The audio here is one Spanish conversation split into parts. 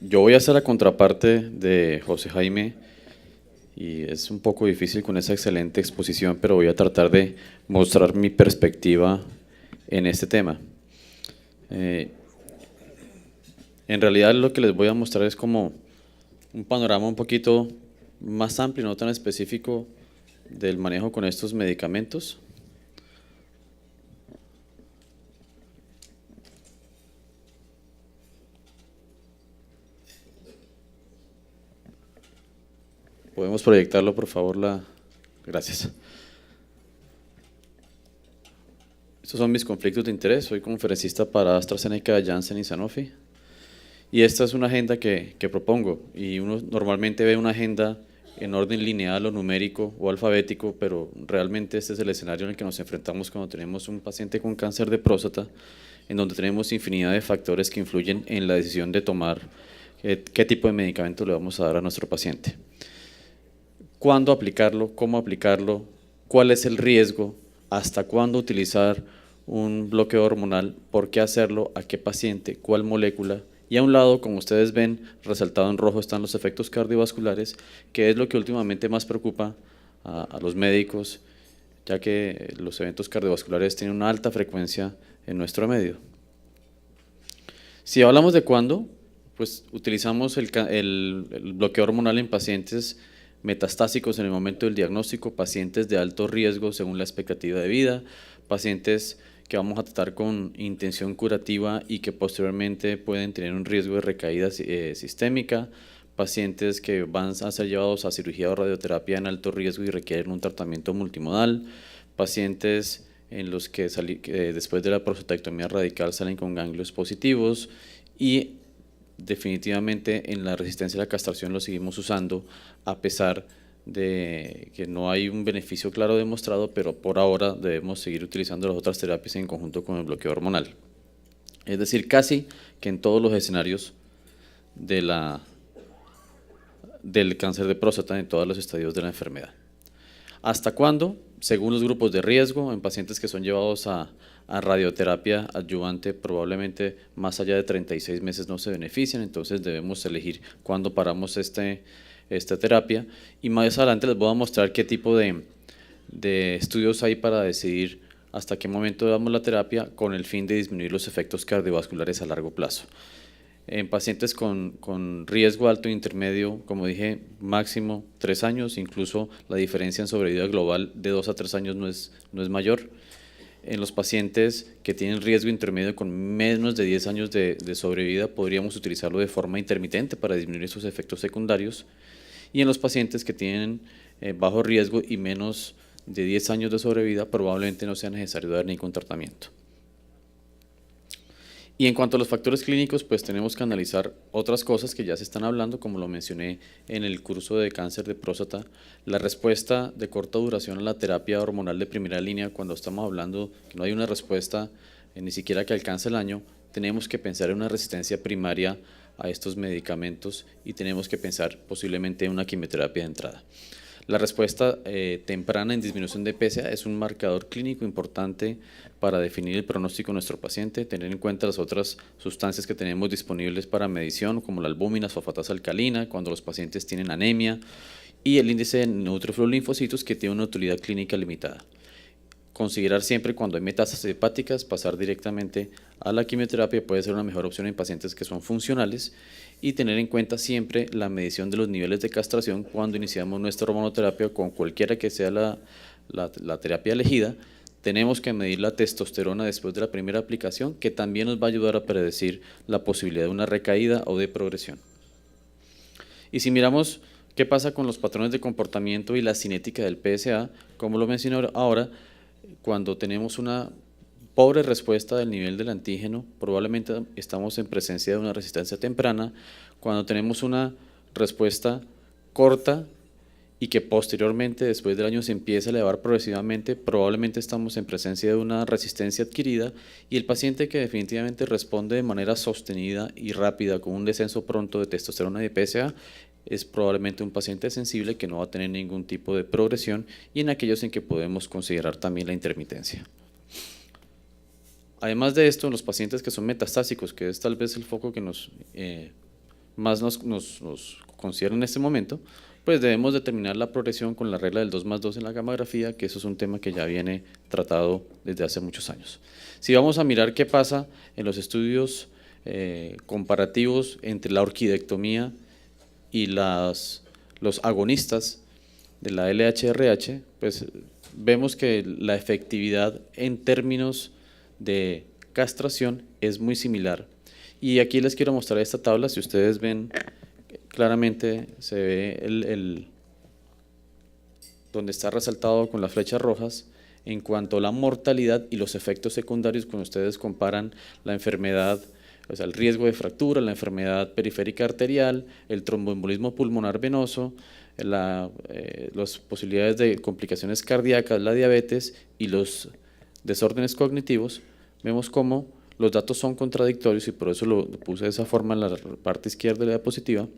Yo voy a hacer la contraparte de José Jaime y es un poco difícil con esa excelente exposición, pero voy a tratar de mostrar mi perspectiva en este tema. Eh, en realidad lo que les voy a mostrar es como un panorama un poquito más amplio, no tan específico del manejo con estos medicamentos. ¿Podemos proyectarlo, por favor? Gracias. Estos son mis conflictos de interés. Soy conferencista para AstraZeneca, Janssen y Sanofi. Y esta es una agenda que propongo. Y uno normalmente ve una agenda en orden lineal o numérico o alfabético, pero realmente este es el escenario en el que nos enfrentamos cuando tenemos un paciente con cáncer de próstata, en donde tenemos infinidad de factores que influyen en la decisión de tomar qué tipo de medicamento le vamos a dar a nuestro paciente. ¿Cuándo aplicarlo? ¿Cómo aplicarlo? ¿Cuál es el riesgo? ¿Hasta cuándo utilizar un bloqueo hormonal? ¿Por qué hacerlo? ¿A qué paciente? ¿Cuál molécula? Y a un lado, como ustedes ven, resaltado en rojo, están los efectos cardiovasculares, que es lo que últimamente más preocupa a los médicos, ya que los eventos cardiovasculares tienen una alta frecuencia en nuestro medio. Si hablamos de cuándo, pues utilizamos el bloqueo hormonal en pacientes metastásicos en el momento del diagnóstico, pacientes de alto riesgo según la expectativa de vida, pacientes que vamos a tratar con intención curativa y que posteriormente pueden tener un riesgo de recaída sistémica, pacientes que van a ser llevados a cirugía o radioterapia en alto riesgo y requieren un tratamiento multimodal, pacientes en los que después de la prostatectomía radical salen con ganglios positivos y definitivamente en la resistencia a la castración lo seguimos usando a pesar de que no hay un beneficio claro demostrado, pero por ahora debemos seguir utilizando las otras terapias en conjunto con el bloqueo hormonal. Es decir, casi que en todos los escenarios del cáncer de próstata, en todos los estadios de la enfermedad. ¿Hasta cuándo? Según los grupos de riesgo, en pacientes que son llevados a radioterapia adyuvante, probablemente más allá de 36 meses no se benefician, entonces debemos elegir cuándo paramos esta terapia. Y más adelante les voy a mostrar qué tipo de estudios hay para decidir hasta qué momento damos la terapia con el fin de disminuir los efectos cardiovasculares a largo plazo. En pacientes con riesgo alto e intermedio, como dije, máximo 3 años, incluso la diferencia en sobrevida global de 2 a 3 años no es mayor. En los pacientes que tienen riesgo intermedio con menos de 10 años de sobrevida, podríamos utilizarlo de forma intermitente para disminuir esos efectos secundarios. Y en los pacientes que tienen bajo riesgo y menos de 10 años de sobrevida, probablemente no sea necesario dar ningún tratamiento. Y en cuanto a los factores clínicos, pues tenemos que analizar otras cosas que ya se están hablando, como lo mencioné en el curso de cáncer de próstata, la respuesta de corta duración a la terapia hormonal de primera línea, cuando estamos hablando que no hay una respuesta ni siquiera que alcance el año, tenemos que pensar en una resistencia primaria a estos medicamentos y tenemos que pensar posiblemente en una quimioterapia de entrada. La respuesta temprana en disminución de PSA es un marcador clínico importante para definir el pronóstico de nuestro paciente, tener en cuenta las otras sustancias que tenemos disponibles para medición, como la albúmina, sulfatasa alcalina, cuando los pacientes tienen anemia, y el índice de neutrofilos linfocitos, que tiene una utilidad clínica limitada. Considerar siempre cuando hay metástasis hepáticas, pasar directamente a la quimioterapia puede ser una mejor opción en pacientes que son funcionales y tener en cuenta siempre la medición de los niveles de castración cuando iniciamos nuestra hormonoterapia con cualquiera que sea la terapia elegida. Tenemos que medir la testosterona después de la primera aplicación, que también nos va a ayudar a predecir la posibilidad de una recaída o de progresión. Y si miramos qué pasa con los patrones de comportamiento y la cinética del PSA, como lo mencioné ahora, cuando tenemos una pobre respuesta del nivel del antígeno, probablemente estamos en presencia de una resistencia temprana. Cuando tenemos una respuesta corta y que posteriormente, después del año, se empieza a elevar progresivamente, probablemente estamos en presencia de una resistencia adquirida, y el paciente que definitivamente responde de manera sostenida y rápida con un descenso pronto de testosterona y de PSA es probablemente un paciente sensible que no va a tener ningún tipo de progresión, y en aquellos en que podemos considerar también la intermitencia. Además de esto, en los pacientes que son metastásicos, que es tal vez el foco que nos más nos concierne en este momento, pues debemos determinar la progresión con la regla del 2+2 en la gamografía, que eso es un tema que ya viene tratado desde hace muchos años. Si vamos a mirar qué pasa en los estudios comparativos entre la orquidectomía y los agonistas de la LHRH, pues vemos que la efectividad en términos de castración es muy similar. Y aquí les quiero mostrar esta tabla. Si ustedes ven claramente, se ve donde está resaltado con las flechas rojas en cuanto a la mortalidad y los efectos secundarios cuando ustedes comparan la enfermedad, o sea, el riesgo de fractura, la enfermedad periférica arterial, el tromboembolismo pulmonar venoso, las posibilidades de complicaciones cardíacas, la diabetes y los desórdenes cognitivos. Vemos cómo los datos son contradictorios y por eso lo puse de esa forma en la parte izquierda de la diapositiva,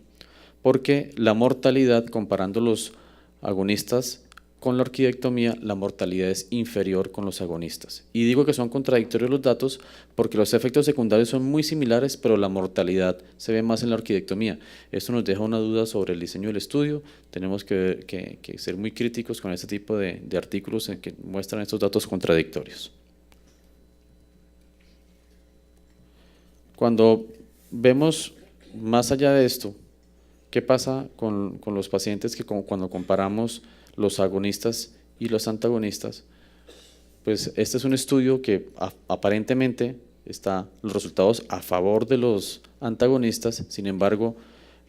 porque la mortalidad, comparando los agonistas con la orquidectomía, la mortalidad es inferior con los agonistas. Y digo que son contradictorios los datos porque los efectos secundarios son muy similares, pero la mortalidad se ve más en la orquidectomía. Esto nos deja una duda sobre el diseño del estudio. Tenemos que ser muy críticos con este tipo de artículos en que muestran estos datos contradictorios. Cuando vemos más allá de esto, ¿qué pasa con los pacientes que cuando comparamos los agonistas y los antagonistas? Pues este es un estudio que aparentemente está los resultados a favor de los antagonistas, sin embargo,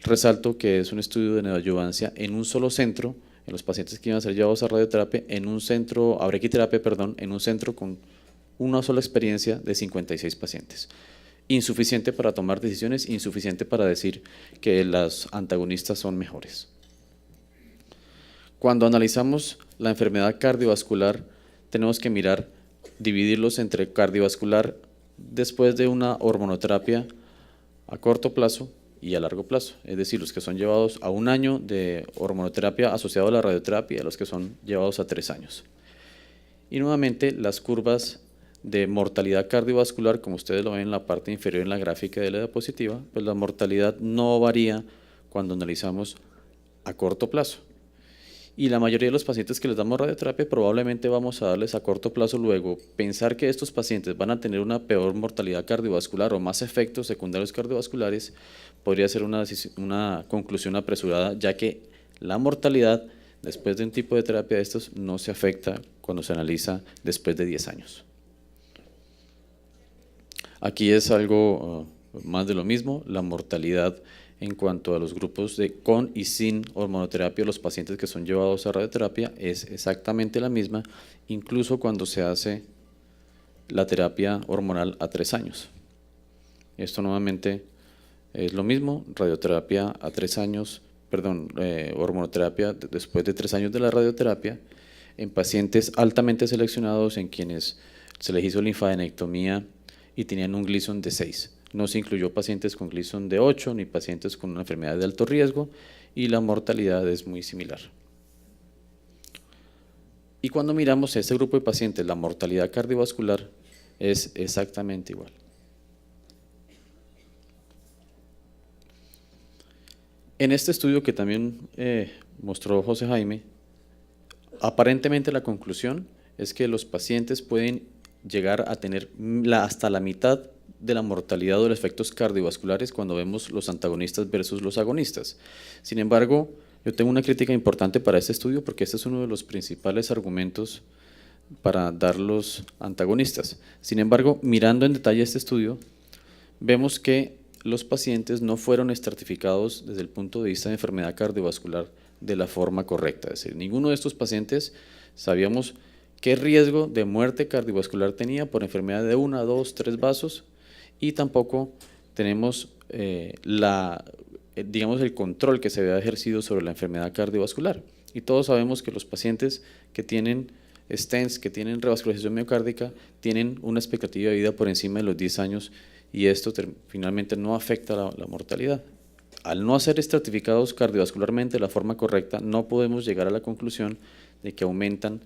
resalto que es un estudio de neoadyuvancia en un solo centro, en los pacientes que iban a ser llevados a radioterapia, en un centro, a braquiterapia, perdón, en un centro con una sola experiencia de 56 pacientes. Insuficiente para tomar decisiones, insuficiente para decir que los antagonistas son mejores. Cuando analizamos la enfermedad cardiovascular, tenemos que dividirlos entre cardiovascular después de una hormonoterapia a corto plazo y a largo plazo, es decir, los que son llevados a 1 año de hormonoterapia asociado a la radioterapia y los que son llevados a 3 años. Y nuevamente las curvas de mortalidad cardiovascular, como ustedes lo ven en la parte inferior en la gráfica de la diapositiva, pues la mortalidad no varía cuando analizamos a corto plazo. Y la mayoría de los pacientes que les damos radioterapia probablemente vamos a darles a corto plazo luego. Pensar que estos pacientes van a tener una peor mortalidad cardiovascular o más efectos secundarios cardiovasculares podría ser una conclusión apresurada, ya que la mortalidad después de un tipo de terapia de estos no se afecta cuando se analiza después de 10 años. Aquí es algo más de lo mismo, la mortalidad en cuanto a los grupos de con y sin hormonoterapia, los pacientes que son llevados a radioterapia es exactamente la misma, incluso cuando se hace la terapia hormonal a 3 años. Esto nuevamente es lo mismo, radioterapia a 3 años, perdón, hormonoterapia después de 3 años de la radioterapia, en pacientes altamente seleccionados en quienes se les hizo linfadenectomía y tenían un Gleason de 6. No se incluyó pacientes con Gleason de 8 ni pacientes con una enfermedad de alto riesgo y la mortalidad es muy similar. Y cuando miramos a este grupo de pacientes, la mortalidad cardiovascular es exactamente igual. En este estudio que también mostró José Jaime, aparentemente la conclusión es que los pacientes pueden llegar a tener hasta la mitad de la mortalidad o los efectos cardiovasculares cuando vemos los antagonistas versus los agonistas. Sin embargo, yo tengo una crítica importante para este estudio porque este es uno de los principales argumentos para dar los antagonistas. Sin embargo, mirando en detalle este estudio, vemos que los pacientes no fueron estratificados desde el punto de vista de enfermedad cardiovascular de la forma correcta. Es decir, ninguno de estos pacientes sabíamos qué riesgo de muerte cardiovascular tenía por enfermedad de 1, 2, 3 vasos y tampoco tenemos digamos el control que se había ejercido sobre la enfermedad cardiovascular. Y todos sabemos que los pacientes que tienen stents, que tienen revascularización miocárdica, tienen una expectativa de vida por encima de los 10 años y esto finalmente no afecta la mortalidad. Al no ser estratificados cardiovascularmente de la forma correcta, no podemos llegar a la conclusión de que aumentan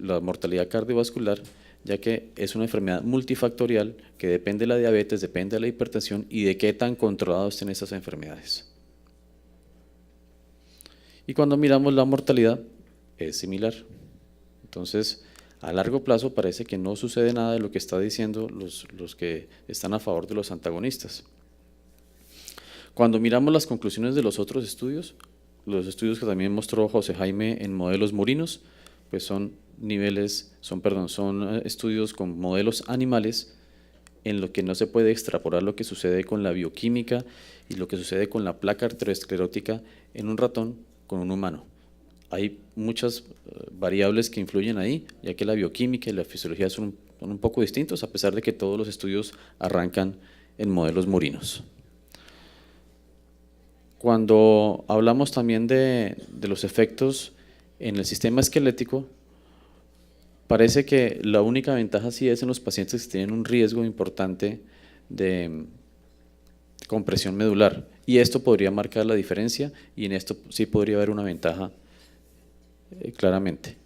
la mortalidad cardiovascular ya que es una enfermedad multifactorial que depende de la diabetes, depende de la hipertensión y de qué tan controlados estén estas enfermedades. Y cuando miramos la mortalidad, es similar. Entonces, a largo plazo parece que no sucede nada de lo que están diciendo los que están a favor de los antagonistas. Cuando miramos las conclusiones de los otros estudios, los estudios que también mostró José Jaime en modelos murinos, pues son estudios con modelos animales en lo que no se puede extrapolar lo que sucede con la bioquímica y lo que sucede con la placa arteriosclerótica en un ratón con un humano. Hay muchas variables que influyen ahí, ya que la bioquímica y la fisiología son un poco distintos, a pesar de que todos los estudios arrancan en modelos murinos. Cuando hablamos también de los efectos en el sistema esquelético, parece que la única ventaja sí es en los pacientes que tienen un riesgo importante de compresión medular, y esto podría marcar la diferencia, y en esto sí podría haber una ventaja claramente.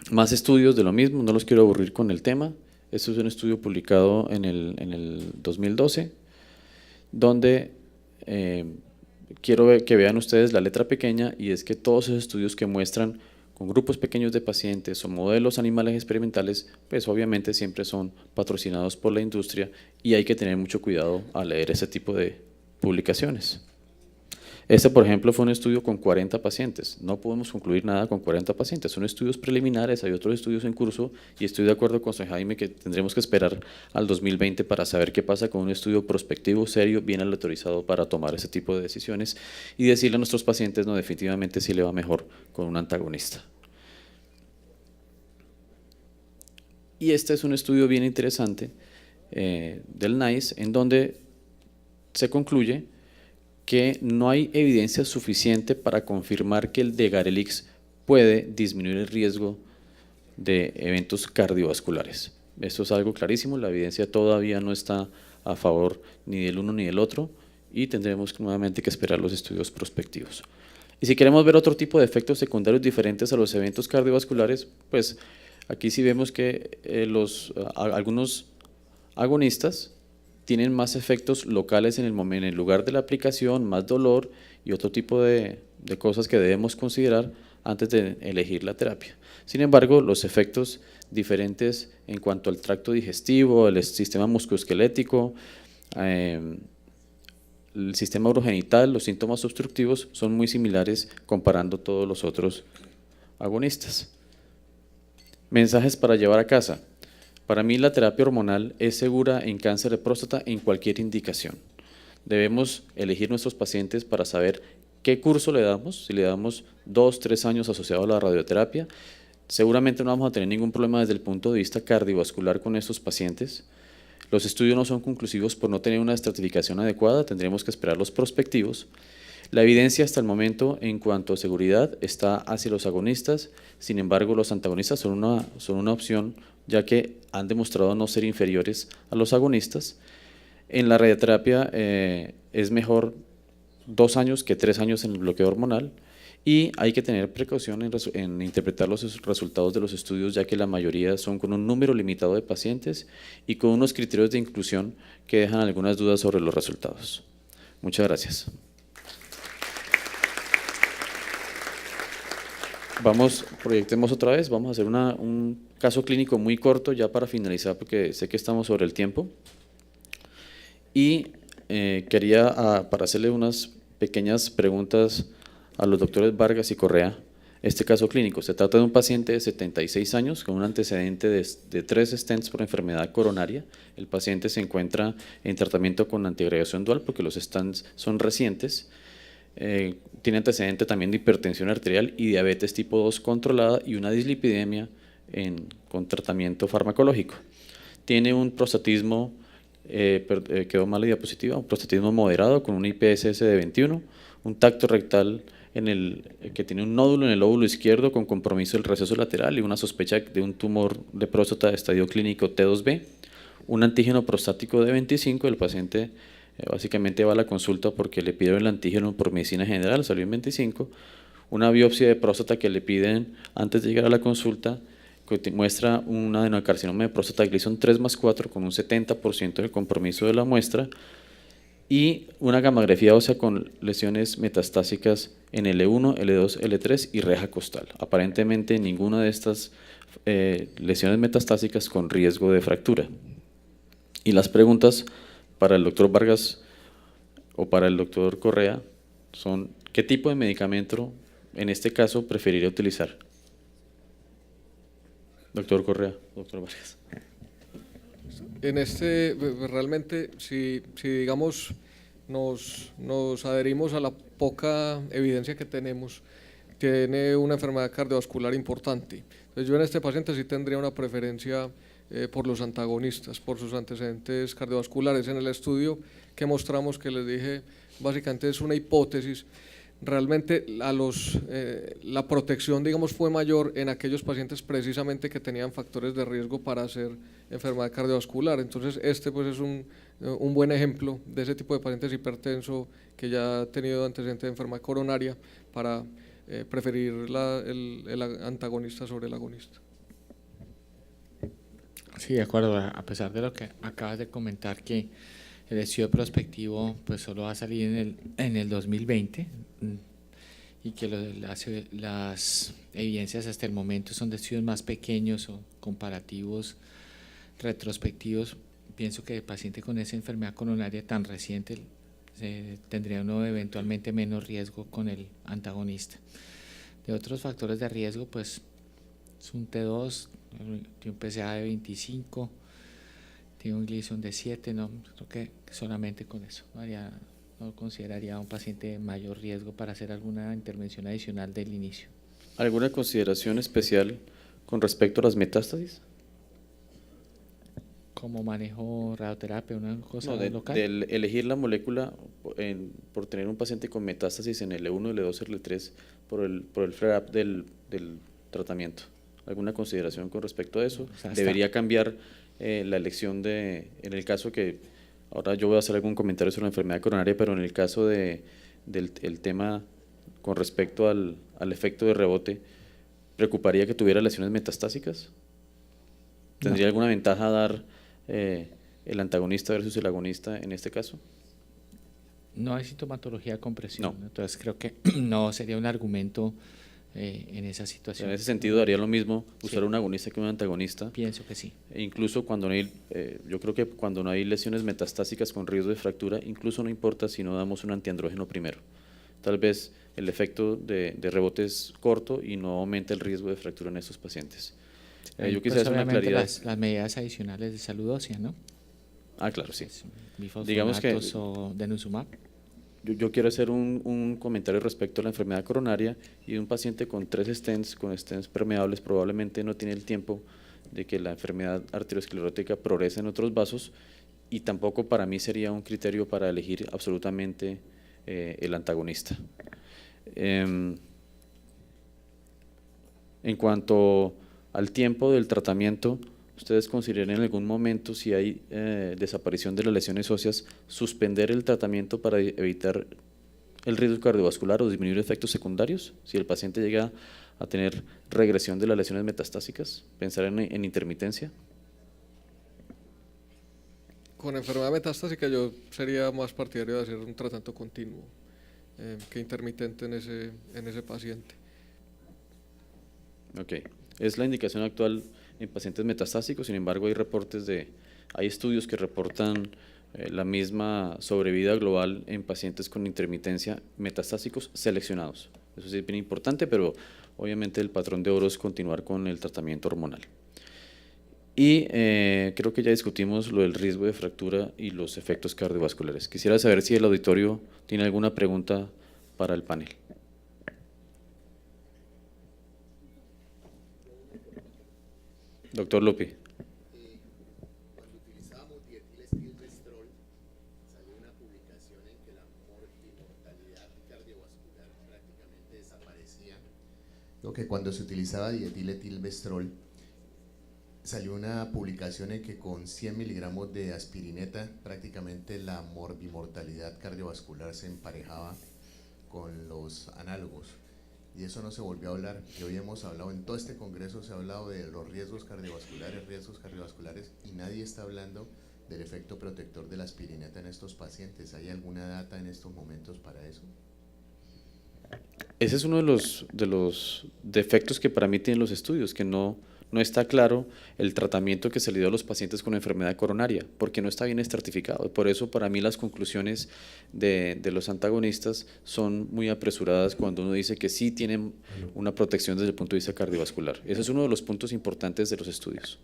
Más estudios de lo mismo, no los quiero aburrir con el tema. Esto es un estudio publicado en el 2012, donde quiero que vean ustedes la letra pequeña, y es que todos esos estudios que muestran con grupos pequeños de pacientes o modelos animales experimentales, pues obviamente siempre son patrocinados por la industria, y hay que tener mucho cuidado al leer ese tipo de publicaciones. Este, por ejemplo, fue un estudio con 40 pacientes. No podemos concluir nada con 40 pacientes. Son estudios preliminares, hay otros estudios en curso, y estoy de acuerdo con José Jaime que tendremos que esperar al 2020 para saber qué pasa con un estudio prospectivo, serio, bien aleatorizado para tomar ese tipo de decisiones y decirle a nuestros pacientes, no, definitivamente sí le va mejor con un antagonista. Y este es un estudio bien interesante del NICE, en donde se concluye que no hay evidencia suficiente para confirmar que el degarelix puede disminuir el riesgo de eventos cardiovasculares. Esto es algo clarísimo, la evidencia todavía no está a favor ni del uno ni del otro, y tendremos nuevamente que esperar los estudios prospectivos. Y si queremos ver otro tipo de efectos secundarios diferentes a los eventos cardiovasculares, pues aquí sí vemos que algunos agonistas tienen más efectos locales en el lugar de la aplicación, más dolor y otro tipo de cosas que debemos considerar antes de elegir la terapia. Sin embargo, los efectos diferentes en cuanto al tracto digestivo, el sistema musculoesquelético, el sistema urogenital, los síntomas obstructivos son muy similares comparando todos los otros agonistas. Mensajes para llevar a casa. Para mí la terapia hormonal es segura en cáncer de próstata en cualquier indicación. Debemos elegir nuestros pacientes para saber qué curso le damos. Si le damos 2 o 3 años asociado a la radioterapia, seguramente no vamos a tener ningún problema desde el punto de vista cardiovascular con estos pacientes. Los estudios no son conclusivos por no tener una estratificación adecuada, tendremos que esperar los prospectivos. La evidencia hasta el momento en cuanto a seguridad está hacia los agonistas, sin embargo los antagonistas son una opción, ya que han demostrado no ser inferiores a los agonistas. En la radioterapia es mejor 2 años que 3 años en el bloqueo hormonal, y hay que tener precaución en interpretar los resultados de los estudios, ya que la mayoría son con un número limitado de pacientes y con unos criterios de inclusión que dejan algunas dudas sobre los resultados. Muchas gracias. Proyectemos otra vez, vamos a hacer un caso clínico muy corto ya para finalizar, porque sé que estamos sobre el tiempo. Y quería, para hacerle unas pequeñas preguntas a los doctores Vargas y Correa, este caso clínico. Se trata de un paciente de 76 años con un antecedente de 3 stents por enfermedad coronaria. El paciente se encuentra en tratamiento con antiagregación dual porque los stents son recientes. Tiene antecedente también de hipertensión arterial y diabetes tipo 2 controlada y una dislipidemia con tratamiento farmacológico. Tiene un prostatismo, quedó mal la diapositiva, un prostatismo moderado con un IPSS de 21, un tacto rectal que tiene un nódulo en el lóbulo izquierdo con compromiso del receso lateral y una sospecha de un tumor de próstata de estadio clínico T2B, un antígeno prostático de 25, el paciente básicamente va a la consulta porque le pidieron el antígeno por medicina general, salió en 25, una biopsia de próstata que le piden antes de llegar a la consulta muestra un adenocarcinoma de próstata Gleason 3+4 con un 70% de compromiso de la muestra y una gammagrafía ósea con lesiones metastásicas en L1, L2, L3 y reja costal. Aparentemente ninguna de estas lesiones metastásicas con riesgo de fractura. Y las preguntas para el doctor Vargas o para el doctor Correa son: ¿qué tipo de medicamento en este caso preferiría utilizar? Doctor Correa, doctor Vargas. En realmente, si digamos, nos adherimos a la poca evidencia que tenemos, tiene una enfermedad cardiovascular importante. Entonces yo en este paciente sí tendría una preferencia por los antagonistas, por sus antecedentes cardiovasculares. En el estudio que mostramos, que les dije, básicamente es una hipótesis. Realmente la protección, digamos, fue mayor en aquellos pacientes precisamente que tenían factores de riesgo para hacer enfermedad cardiovascular. Entonces pues es un buen ejemplo de ese tipo de pacientes hipertenso que ya ha tenido antecedentes de enfermedad coronaria para preferir el antagonista sobre el agonista. Sí, de acuerdo, a pesar de lo que acabas de comentar, que el estudio prospectivo pues solo va a salir en el 2020 y que las evidencias hasta el momento son de estudios más pequeños o comparativos retrospectivos. Pienso que el paciente con esa enfermedad coronaria tan reciente tendría uno eventualmente menos riesgo con el antagonista. De otros factores de riesgo, pues es un T2, tiene un PSA de 25, tiene un Gleason de 7, no, creo que solamente con eso no consideraría a un paciente de mayor riesgo para hacer alguna intervención adicional del inicio. ¿Alguna consideración especial con respecto a las metástasis? ¿Como manejo radioterapia, una cosa local? De elegir la molécula por tener un paciente con metástasis en L1, L2, L3 por el flare-up del tratamiento. ¿Alguna consideración con respecto a eso? O sea, ¿debería cambiar la elección en el caso que, ahora yo voy a hacer algún comentario sobre la enfermedad coronaria, pero en el caso del tema con respecto al efecto de rebote, ¿preocuparía que tuviera lesiones metastásicas? ¿Tendría alguna ventaja dar el antagonista versus el agonista en este caso? No hay sintomatología de compresión, no. Entonces creo que no sería un argumento en esa situación. En ese sentido daría lo mismo usar un agonista que un antagonista. Pienso que sí. E incluso cuando no hay, yo creo que cuando no hay lesiones metastásicas con riesgo de fractura, incluso no importa si no damos un antiandrógeno primero. Tal vez el efecto de rebote es corto y no aumenta el riesgo de fractura en estos pacientes. Yo quisiera hacer una claridad. Las medidas adicionales de salud ósea, ¿no? Ah, claro, sí. Digamos que o denosumab. Yo quiero hacer un comentario respecto a la enfermedad coronaria y de un paciente con 3 stents, con stents permeables, probablemente no tiene el tiempo de que la enfermedad arteriosclerótica progrese en otros vasos y tampoco para mí sería un criterio para elegir absolutamente el antagonista. En cuanto al tiempo del tratamiento, ¿ustedes consideran en algún momento, si hay desaparición de las lesiones óseas, suspender el tratamiento para evitar el riesgo cardiovascular o disminuir efectos secundarios? Si el paciente llega a tener regresión de las lesiones metastásicas, ¿pensar en intermitencia? Con enfermedad metastásica yo sería más partidario de hacer un tratamiento continuo que intermitente en ese paciente. Ok, es la indicación actual en pacientes metastásicos, sin embargo hay estudios que reportan la misma sobrevida global en pacientes con intermitencia metastásicos seleccionados. Eso sí es bien importante, pero obviamente el patrón de oro es continuar con el tratamiento hormonal. Y creo que ya discutimos lo del riesgo de fractura y los efectos cardiovasculares. Quisiera saber si el auditorio tiene alguna pregunta para el panel. Doctor Lupi. Cuando utilizábamos dietilestilbestrol, salió una publicación en que la mortalidad cardiovascular prácticamente desaparecía. Lo que cuando se utilizaba dietilestilbestrol, salió una publicación en que con 100 miligramos de aspirineta prácticamente la morbimortalidad cardiovascular se emparejaba con los análogos. y eso no se volvió a hablar. Y hoy hemos hablado, en todo este congreso se ha hablado de los riesgos cardiovasculares, y nadie está hablando del efecto protector de la aspirineta en estos pacientes. ¿Hay alguna data en estos momentos para eso? Ese es uno de los defectos que para mí tienen los estudios, que no está claro el tratamiento que se le dio a los pacientes con enfermedad coronaria, porque no está bien estratificado. Por eso para mí las conclusiones de los antagonistas son muy apresuradas cuando uno dice que sí tienen una protección desde el punto de vista cardiovascular. Ese es uno de los puntos importantes de los estudios.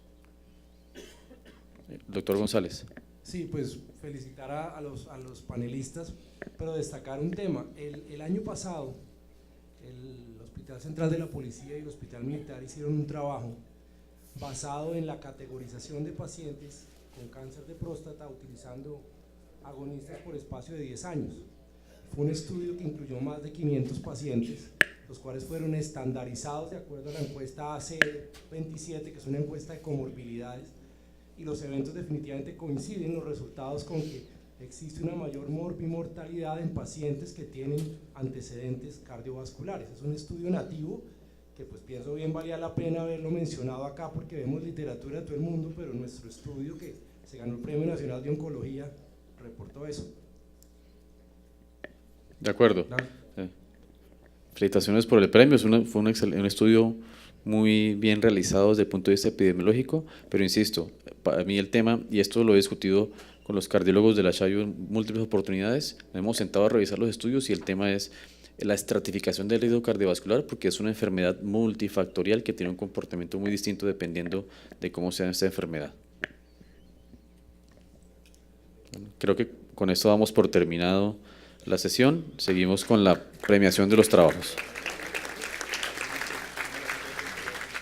Doctor González. Sí, pues felicitar a los panelistas, pero destacar un tema. El año pasado, el Hospital Central de la Policía y el Hospital Militar hicieron un trabajo basado en la categorización de pacientes con cáncer de próstata utilizando agonistas por espacio de 10 años. Fue un estudio que incluyó más de 500 pacientes, los cuales fueron estandarizados de acuerdo a la encuesta AC27, que es una encuesta de comorbilidades, y los eventos definitivamente coinciden los resultados con que existe una mayor morbimortalidad en pacientes que tienen antecedentes cardiovasculares. Es un estudio nativo que pues pienso bien valía la pena haberlo mencionado acá porque vemos literatura de todo el mundo, pero nuestro estudio que se ganó el Premio Nacional de Oncología reportó eso. De acuerdo. Claro. Felicitaciones por el premio, fue un estudio muy bien realizado desde el punto de vista epidemiológico, pero insisto, para mí el tema, y esto lo he discutido con los cardiólogos de la Chayo en múltiples oportunidades, nos hemos sentado a revisar los estudios y el tema es la estratificación del riesgo cardiovascular, porque es una enfermedad multifactorial que tiene un comportamiento muy distinto dependiendo de cómo sea esta enfermedad. Bueno, creo que con esto damos por terminado la sesión, seguimos con la premiación de los trabajos.